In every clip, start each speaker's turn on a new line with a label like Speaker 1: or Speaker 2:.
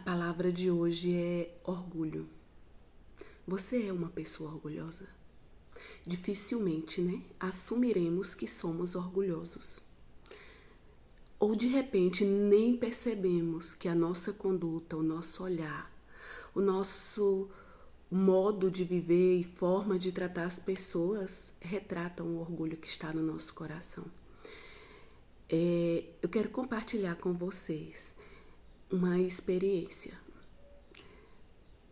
Speaker 1: palavra de hoje é orgulho. Você é uma pessoa orgulhosa? Dificilmente, né? Assumiremos que somos orgulhosos. Ou de repente nem percebemos que a nossa conduta, o nosso olhar, o nosso modo de viver e forma de tratar as pessoas retratam o orgulho que está no nosso coração. Eu quero compartilhar com vocês uma experiência.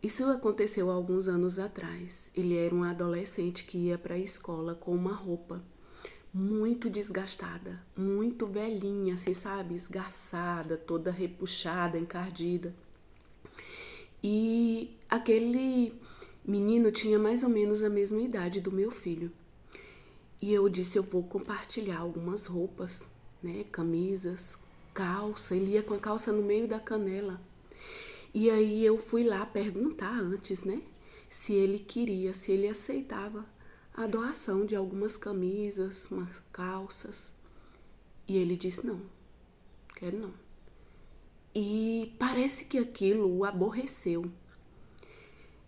Speaker 1: Isso aconteceu há alguns anos atrás. Ele era um adolescente que ia para a escola com uma roupa muito desgastada, muito velhinha, assim, sabe? Esgarçada, toda repuxada, encardida. E aquele menino tinha mais ou menos a mesma idade do meu filho. E eu disse, eu vou compartilhar algumas roupas, né? Camisas, calça. Ele ia com a calça no meio da canela. E aí eu fui lá perguntar antes, né? Se ele queria, se ele aceitava a doação de algumas camisas, umas calças. E ele disse, não, quero não. E parece que aquilo o aborreceu.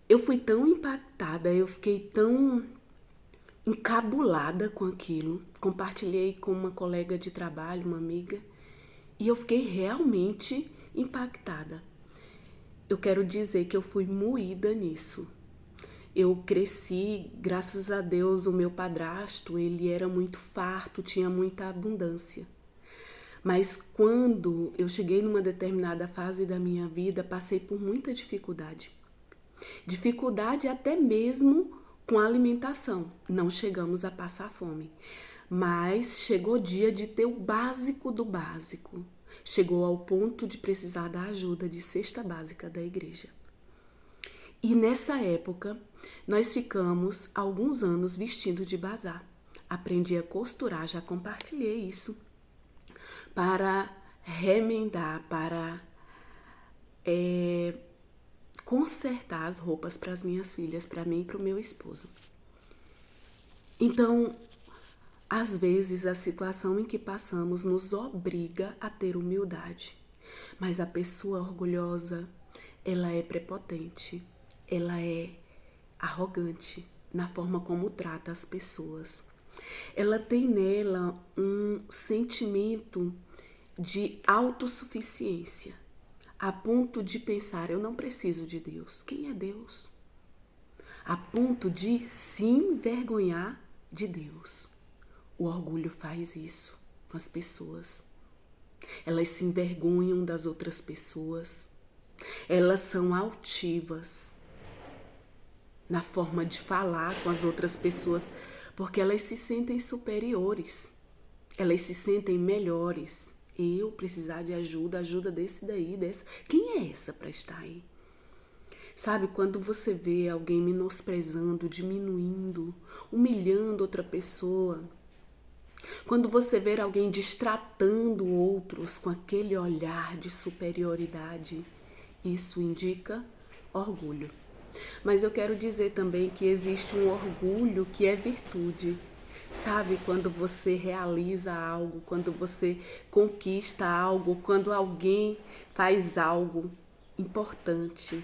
Speaker 1: Eu fui tão impactada, eu fiquei tão encabulada com aquilo. Compartilhei com uma colega de trabalho, uma amiga, e eu fiquei realmente impactada. Eu quero dizer que eu fui moída nisso. Eu cresci, graças a Deus, o meu padrasto, ele era muito farto, tinha muita abundância. Mas quando eu cheguei numa determinada fase da minha vida, passei por muita dificuldade. Dificuldade até mesmo com a alimentação. Não chegamos a passar fome, mas chegou o dia de ter o básico do básico. Chegou ao ponto de precisar da ajuda de cesta básica da igreja. E nessa época, nós ficamos alguns anos vestindo de bazar. Aprendi a costurar, já compartilhei isso, para remendar, para consertar as roupas para as minhas filhas, para mim e para o meu esposo. Então, às vezes, a situação em que passamos nos obriga a ter humildade. Mas a pessoa orgulhosa, ela é prepotente, ela é arrogante na forma como trata as pessoas. Ela tem nela um sentimento de autossuficiência, a ponto de pensar, eu não preciso de Deus. Quem é Deus? A ponto de se envergonhar de Deus. O orgulho faz isso com as pessoas. Elas se envergonham das outras pessoas. Elas são altivas na forma de falar com as outras pessoas, porque elas se sentem superiores. Elas se sentem melhores. Eu precisar de ajuda desse daí, dessa. Quem é essa para estar aí? Sabe, quando você vê alguém menosprezando, diminuindo, humilhando outra pessoa, quando você vê alguém destratando outros com aquele olhar de superioridade, isso indica orgulho. Mas eu quero dizer também que existe um orgulho que é virtude. Sabe, quando você realiza algo, quando você conquista algo, quando alguém faz algo importante.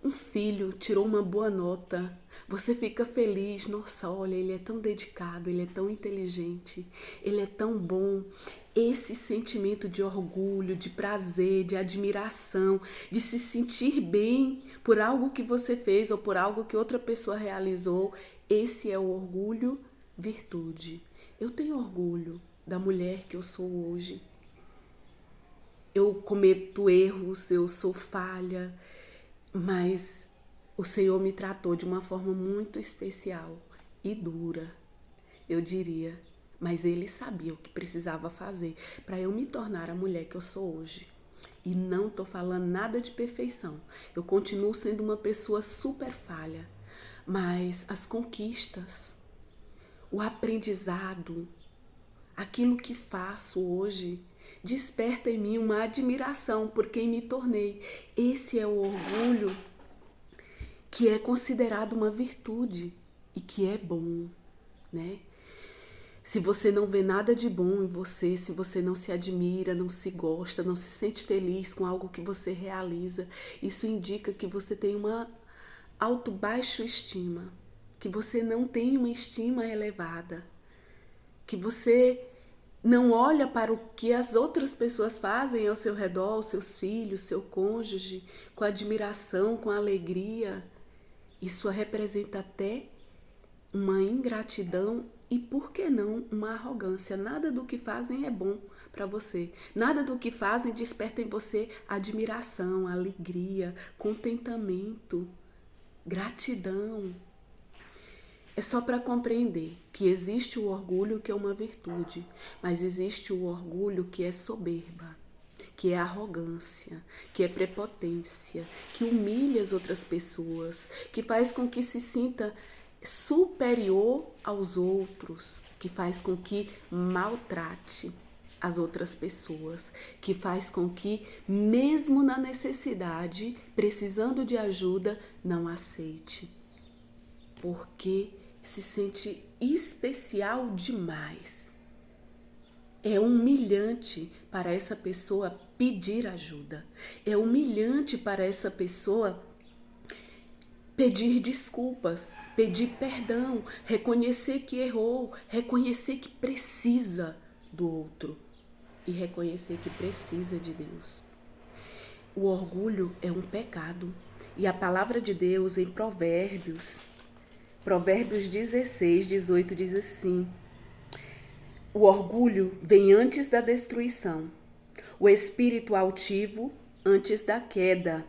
Speaker 1: Um filho tirou uma boa nota, você fica feliz, nossa, olha, ele é tão dedicado, ele é tão inteligente, ele é tão bom. Esse sentimento de orgulho, de prazer, de admiração, de se sentir bem por algo que você fez ou por algo que outra pessoa realizou, esse é o orgulho, virtude. Eu tenho orgulho da mulher que eu sou hoje. Eu cometo erros, eu sou falha, mas o Senhor me tratou de uma forma muito especial e dura, eu diria. Mas Ele sabia o que precisava fazer para eu me tornar a mulher que eu sou hoje. E não estou falando nada de perfeição. Eu continuo sendo uma pessoa super falha. Mas as conquistas, o aprendizado, aquilo que faço hoje, desperta em mim uma admiração por quem me tornei. Esse é o orgulho que é considerado uma virtude e que é bom, né? Se você não vê nada de bom em você, se você não se admira, não se gosta, não se sente feliz com algo que você realiza, isso indica que você tem uma baixa estima, que você não tem uma estima elevada, que você não olha para o que as outras pessoas fazem ao seu redor, os seus filhos, seu cônjuge, com admiração, com alegria. Isso representa até uma ingratidão e, por que não, uma arrogância. Nada do que fazem é bom para você. Nada do que fazem desperta em você admiração, alegria, contentamento, gratidão. É só para compreender que existe o orgulho, que é uma virtude, mas existe o orgulho que é soberba, que é arrogância, que é prepotência, que humilha as outras pessoas, que faz com que se sinta superior aos outros, que faz com que maltrate as outras pessoas, que faz com que, mesmo na necessidade, precisando de ajuda, não aceite. Porque se sente especial demais. É humilhante para essa pessoa pedir ajuda. É humilhante para essa pessoa pedir desculpas, pedir perdão, reconhecer que errou, reconhecer que precisa do outro e reconhecer que precisa de Deus. O orgulho é um pecado e a palavra de Deus em Provérbios 16, 18 diz assim: o orgulho vem antes da destruição, o espírito altivo antes da queda,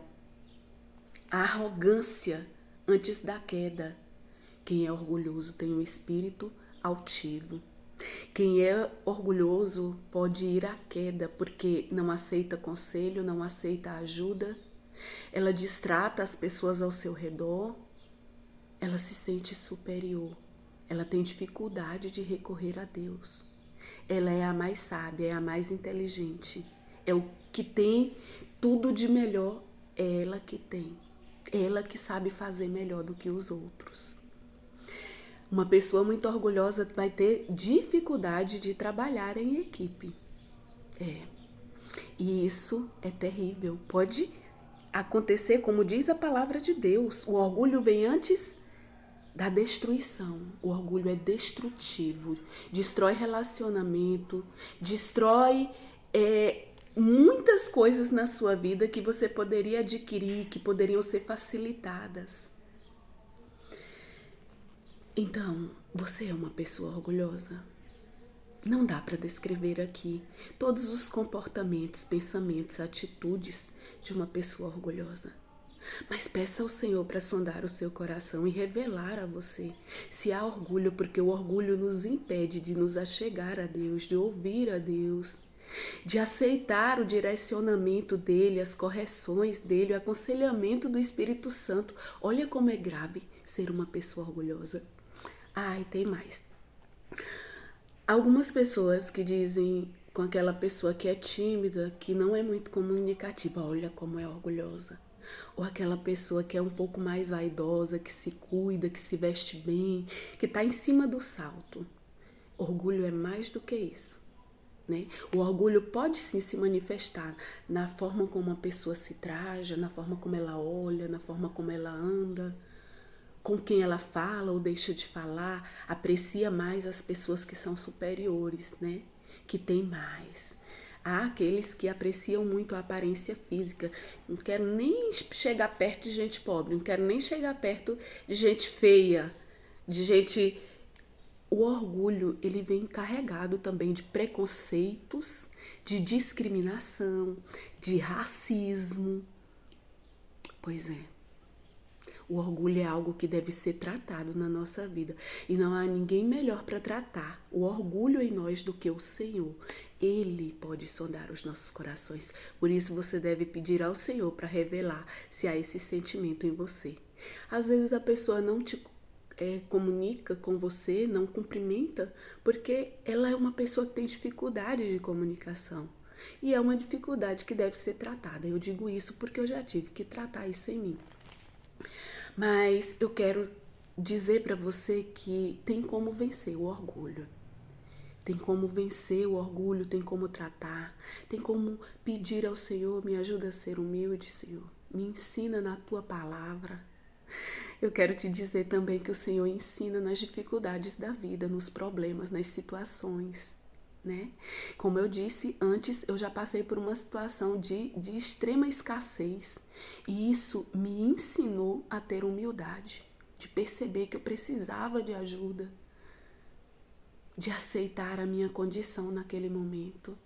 Speaker 1: a arrogância antes da queda. Quem é orgulhoso tem um espírito altivo. Quem é orgulhoso pode ir à queda porque não aceita conselho, não aceita ajuda, ela distrata as pessoas ao seu redor, ela se sente superior, ela tem dificuldade de recorrer a Deus. Ela é a mais sábia, é a mais inteligente, é o que tem tudo de melhor, é ela que tem. É ela que sabe fazer melhor do que os outros. Uma pessoa muito orgulhosa vai ter dificuldade de trabalhar em equipe. E isso é terrível. Pode acontecer, como diz a palavra de Deus, o orgulho vem antes da destruição. O orgulho é destrutivo, destrói relacionamento, destrói muitas coisas na sua vida que você poderia adquirir, que poderiam ser facilitadas. Então, você é uma pessoa orgulhosa? Não dá para descrever aqui todos os comportamentos, pensamentos, atitudes de uma pessoa orgulhosa. Mas peça ao Senhor para sondar o seu coração e revelar a você se há orgulho, porque o orgulho nos impede de nos achegar a Deus, de ouvir a Deus, de aceitar o direcionamento dele, as correções dele, o aconselhamento do Espírito Santo. Olha como é grave ser uma pessoa orgulhosa. E tem mais. Algumas pessoas que dizem com aquela pessoa que é tímida, que não é muito comunicativa, olha como é orgulhosa. Ou aquela pessoa que é um pouco mais vaidosa, que se cuida, que se veste bem, que está em cima do salto. Orgulho é mais do que isso, né? O orgulho pode sim se manifestar na forma como a pessoa se traja, na forma como ela olha, na forma como ela anda, com quem ela fala ou deixa de falar, aprecia mais as pessoas que são superiores, né? Que têm mais. Há aqueles que apreciam muito a aparência física. Não quero nem chegar perto de gente pobre, não quero nem chegar perto de gente feia, de gente... O orgulho, ele vem carregado também de preconceitos, de discriminação, de racismo. Pois é. O orgulho é algo que deve ser tratado na nossa vida. E não há ninguém melhor para tratar o orgulho em nós do que o Senhor. Ele pode sondar os nossos corações. Por isso você deve pedir ao Senhor para revelar se há esse sentimento em você. Às vezes a pessoa não te comunica com você, não cumprimenta, porque ela é uma pessoa que tem dificuldade de comunicação. E é uma dificuldade que deve ser tratada. Eu digo isso porque eu já tive que tratar isso em mim. Mas eu quero dizer para você que tem como vencer o orgulho. tem como vencer o orgulho, tem como tratar, tem como pedir ao Senhor, me ajuda a ser humilde, Senhor, me ensina na tua palavra. Eu quero te dizer também que o Senhor ensina nas dificuldades da vida, nos problemas, nas situações, né? Como eu disse antes, eu já passei por uma situação de extrema escassez e isso me ensinou a ter humildade, de perceber que eu precisava de ajuda, de aceitar a minha condição naquele momento.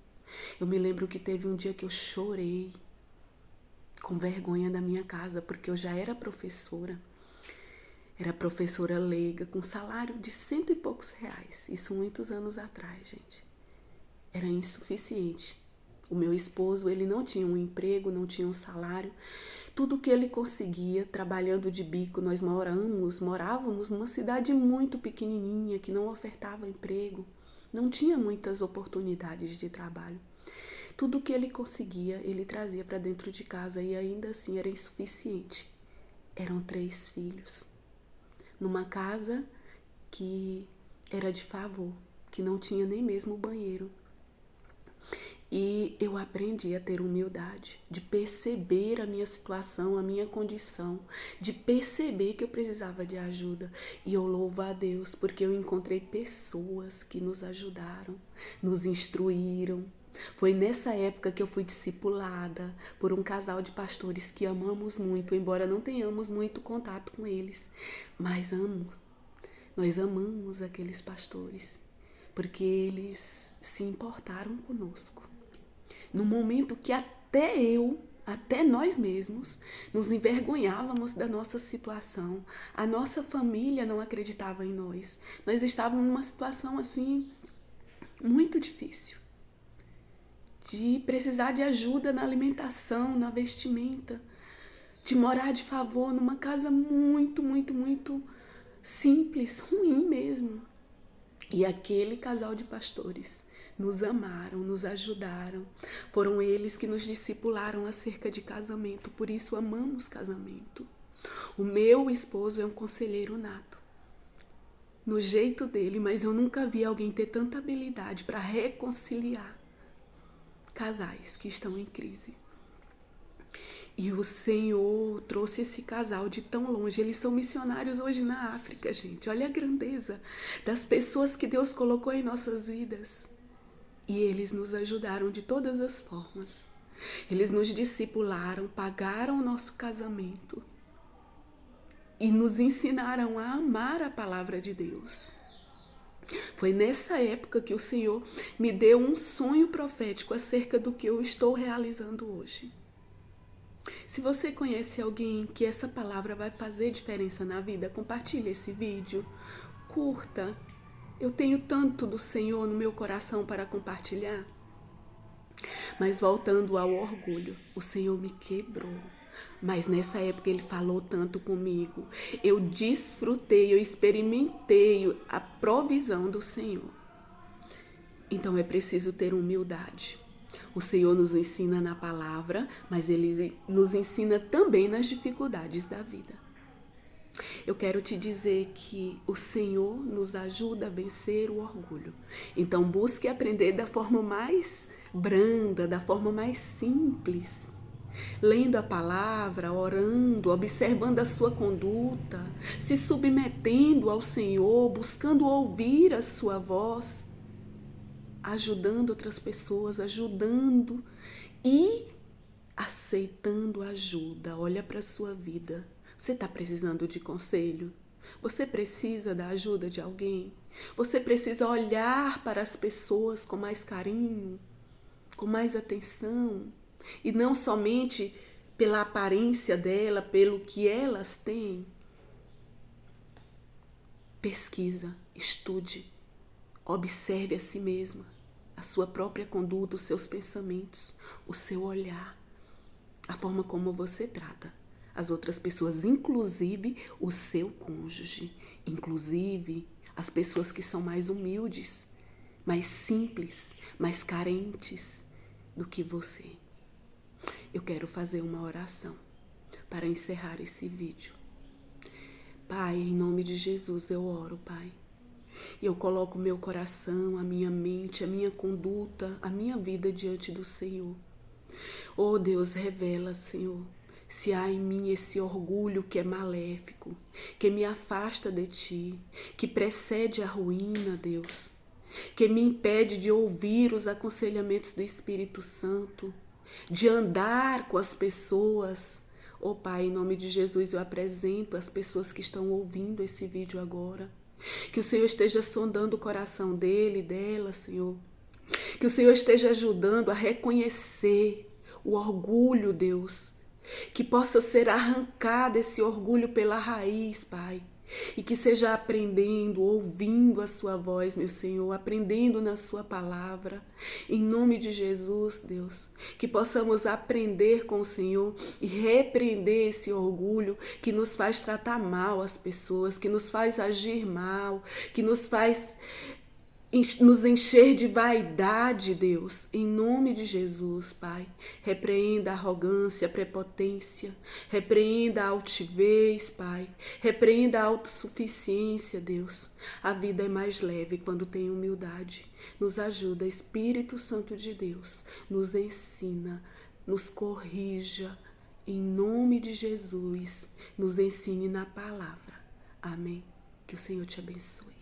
Speaker 1: Eu me lembro que teve um dia que eu chorei com vergonha da minha casa, porque eu já era professora. Era professora leiga, com salário de 100 e poucos reais. Isso muitos anos atrás, gente. Era insuficiente. O meu esposo, ele não tinha um emprego, não tinha um salário. Tudo que ele conseguia, trabalhando de bico, nós morávamos numa cidade muito pequenininha, que não ofertava emprego, não tinha muitas oportunidades de trabalho. Tudo que ele conseguia, ele trazia para dentro de casa e ainda assim era insuficiente. Eram 3 filhos, numa casa que era de favor, que não tinha nem mesmo banheiro. E eu aprendi a ter humildade, de perceber a minha situação, a minha condição, de perceber que eu precisava de ajuda. E eu louvo a Deus porque eu encontrei pessoas que nos ajudaram, nos instruíram. Foi nessa época que eu fui discipulada por um casal de pastores que amamos muito, embora não tenhamos muito contato com eles. Mas nós amamos aqueles pastores, porque eles se importaram conosco. No momento que até nós mesmos, nos envergonhávamos da nossa situação. A nossa família não acreditava em nós. Nós estávamos numa situação assim, muito difícil. De precisar de ajuda na alimentação, na vestimenta. De morar de favor numa casa muito, muito, muito simples, ruim mesmo. E aquele casal de pastores nos amaram, nos ajudaram. Foram eles que nos discipularam acerca de casamento, por isso amamos casamento. O meu esposo é um conselheiro nato, no jeito dele, mas eu nunca vi alguém ter tanta habilidade para reconciliar casais que estão em crise. E o Senhor trouxe esse casal de tão longe. Eles são missionários hoje na África, gente. Olha a grandeza das pessoas que Deus colocou em nossas vidas. E eles nos ajudaram de todas as formas. Eles nos discipularam, pagaram o nosso casamento e nos ensinaram a amar a palavra de Deus. Foi nessa época que o Senhor me deu um sonho profético acerca do que eu estou realizando hoje. Se você conhece alguém que essa palavra vai fazer diferença na vida, compartilhe esse vídeo, curta. Eu tenho tanto do Senhor no meu coração para compartilhar. Mas voltando ao orgulho, o Senhor me quebrou. Mas nessa época Ele falou tanto comigo. Eu desfrutei, eu experimentei a provisão do Senhor. Então é preciso ter humildade. O Senhor nos ensina na palavra, mas Ele nos ensina também nas dificuldades da vida. Eu quero te dizer que o Senhor nos ajuda a vencer o orgulho. Então busque aprender da forma mais branda, da forma mais simples. Lendo a palavra, orando, observando a sua conduta, se submetendo ao Senhor, buscando ouvir a sua voz, ajudando outras pessoas, ajudando e aceitando ajuda. Olha para a sua vida. Você está precisando de conselho? Você precisa da ajuda de alguém? Você precisa olhar para as pessoas com mais carinho, com mais atenção, e não somente pela aparência dela, pelo que elas têm? Pesquisa, estude, observe a si mesma, a sua própria conduta, os seus pensamentos, o seu olhar, a forma como você trata as outras pessoas, inclusive o seu cônjuge, inclusive as pessoas que são mais humildes, mais simples, mais carentes do que você. Eu quero fazer uma oração para encerrar esse vídeo. Pai, em nome de Jesus eu oro, Pai. E eu coloco meu coração, a minha mente, a minha conduta, a minha vida diante do Senhor. Oh Deus, revela, Senhor, se há em mim esse orgulho que é maléfico, que me afasta de Ti, que precede a ruína, Deus, que me impede de ouvir os aconselhamentos do Espírito Santo, de andar com as pessoas. Oh Pai, em nome de Jesus, eu apresento as pessoas que estão ouvindo esse vídeo agora. Que o Senhor esteja sondando o coração dele e dela, Senhor. Que o Senhor esteja ajudando a reconhecer o orgulho, Deus. Que possa ser arrancado esse orgulho pela raiz, Pai. E que seja aprendendo, ouvindo a sua voz, meu Senhor, aprendendo na sua palavra. Em nome de Jesus, Deus, que possamos aprender com o Senhor e repreender esse orgulho que nos faz tratar mal as pessoas, que nos faz agir mal, que nos faz nos encher de vaidade, Deus, em nome de Jesus, Pai. Repreenda a arrogância, a prepotência, repreenda a altivez, Pai. Repreenda a autossuficiência, Deus. A vida é mais leve quando tem humildade. Nos ajuda, Espírito Santo de Deus. Nos ensina, nos corrija, em nome de Jesus. Nos ensine na palavra. Amém. Que o Senhor te abençoe.